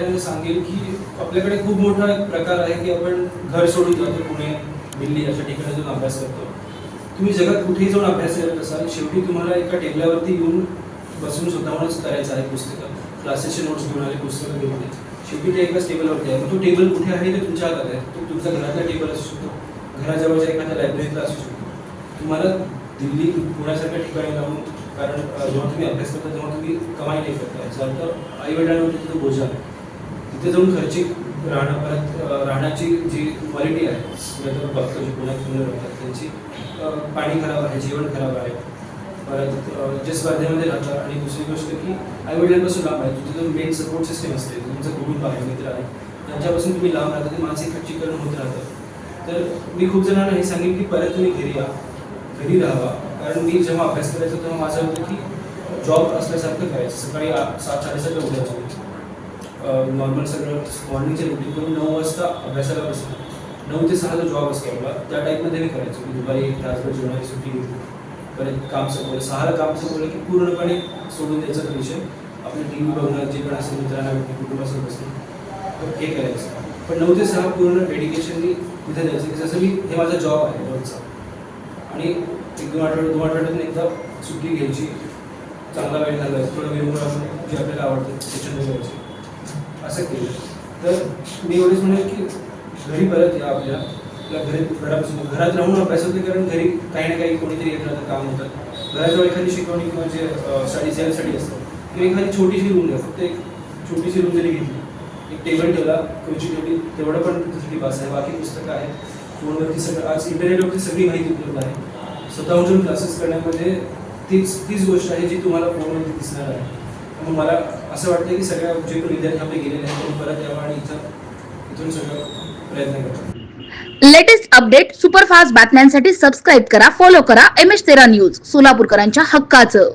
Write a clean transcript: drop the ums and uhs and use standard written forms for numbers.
विद्यार्थ्यांना सांगेल की आपल्याकडे खूप मोठा प्रकार आहे की आपण घर सोडून जातो, पुणे दिल्ली अशा ठिकाणी जाऊन अभ्यास करतो. तुम्ही जगात कुठेही जाऊन अभ्यास करत असाल, शेवटी तुम्हाला एका टेबलावरती येऊन बसून स्वतःहूनच करायचं आहे. पुस्तकं क्लासेसचे नोट्स घेऊन आले, पुस्तकं घेऊन आले, शेवटी ते एकाच टेबलवरती आहे. तो टेबल कुठे आहे ते तुमच्या हातात आहे. तो तुमचा घरातला टेबल असू शकतो, घराजवळच्या एखाद्या लायब्ररीतला असू शकतो. तुम्हाला दिल्ली पुण्यासारख्या ठिकाणी जाऊन, कारण जेव्हा तुम्ही अभ्यास करता तेव्हा तुम्ही कमाई नाही करता, याचा अर्थ आई वडिलांवरती तिथं बोजा आहे. तिथे जाऊन खर्चिक राहणं, परत राहण्याची जी क्वालिटी आहे, पुण्यात बघतो जे पुण्यात मुलं राहतात त्यांची, पाणी खराब आहे, जेवण खराब आहे, परत जे स्पर्धेमध्ये राहतात. आणि दुसरी गोष्ट की आई वडिलांपासून लांब आहे. तिथे जो मेन सपोर्ट सिस्टम असते, तुमचं कुटुंब आहे, मित्र आहे, त्यांच्यापासून तुम्ही लांब राहता, ते मानसिक खच्चीकरण होत राहतं. तर मी खूप जणांना हे सांगेन की परत तुम्ही घरी या, घरी राहावा. कारण मी जेव्हा अभ्यास करायचो तेव्हा माझं होतं की जॉब असल्यासारखं करायचं. सकाळी 7-7:30 उठायचं, नॉर्मल सगळं मॉर्निंगच्या रुटीन करून 9 वाजता अभ्यासाला बसलो. 9 ते 6 जॉब असतो आपला, त्या टाईपमध्ये मी करायचो. मी दुपारी 1 तासभर जेवणाची सुट्टी घेतली, परत काम संपवलं. 6ला काम संपवलं की पूर्णपणे सोडून द्यायचा तो विषय. आपलं टी व्ही बघणं, जे पण असेल मित्रांना भेटणं, कुटुंबासोबत बसणं, हे करायचं. पण 9 ते 6 पूर्ण डेडिकेशनली तिथे द्यायचं की जसं मी, हे माझा जॉब आहे रोजचा. आणि 1-2 आठवड्यातून एकदा सुट्टी घ्यायची, चांगला वेळ घालवायचा, थोडं विरंगुळा जे आपल्याला आवडतं त्याच्यामध्ये घ्यायची, असं केलं. तर मी एवढेच म्हणेन की घरी परत या, आपल्या घरात राहून अभ्यास होते. कारण घरी काही ना काही कोणीतरी येत राहतं, काम होतं. घराजवळ एखादी शिकवणी किंवा जे स्टडी असतं, किंवा एखादी छोटीशी रूम घ्या. फक्त एक छोटीशी रूम जरी घेतली, एक टेबल ठेवला, खुर्ची ठेवली, तेवढं पण त्यासाठी बास आहे. बाकी पुस्तकं आहेत, फोनवरती सगळं, आज इंटरनेटवरती सगळी माहिती उपलब्ध आहे. स्वतःहून जाऊन क्लासेस करण्यामध्ये तीच गोष्ट आहे जी तुम्हाला फोनवरती दिसणार आहे. मग मला असं वाटतं की सगळ्या जे पण विद्यार्थी आपले गेलेले आहेत त्यांनी परत यावं आणि इथून सगळं प्रयत्न करावा. लेटेस्ट अपडेट, सुपरफास्ट बातम्यांसाठी सबस्क्राईब करा, फॉलो करा MS13 न्यूज, सोलापूरकरांच्या हक्काचं.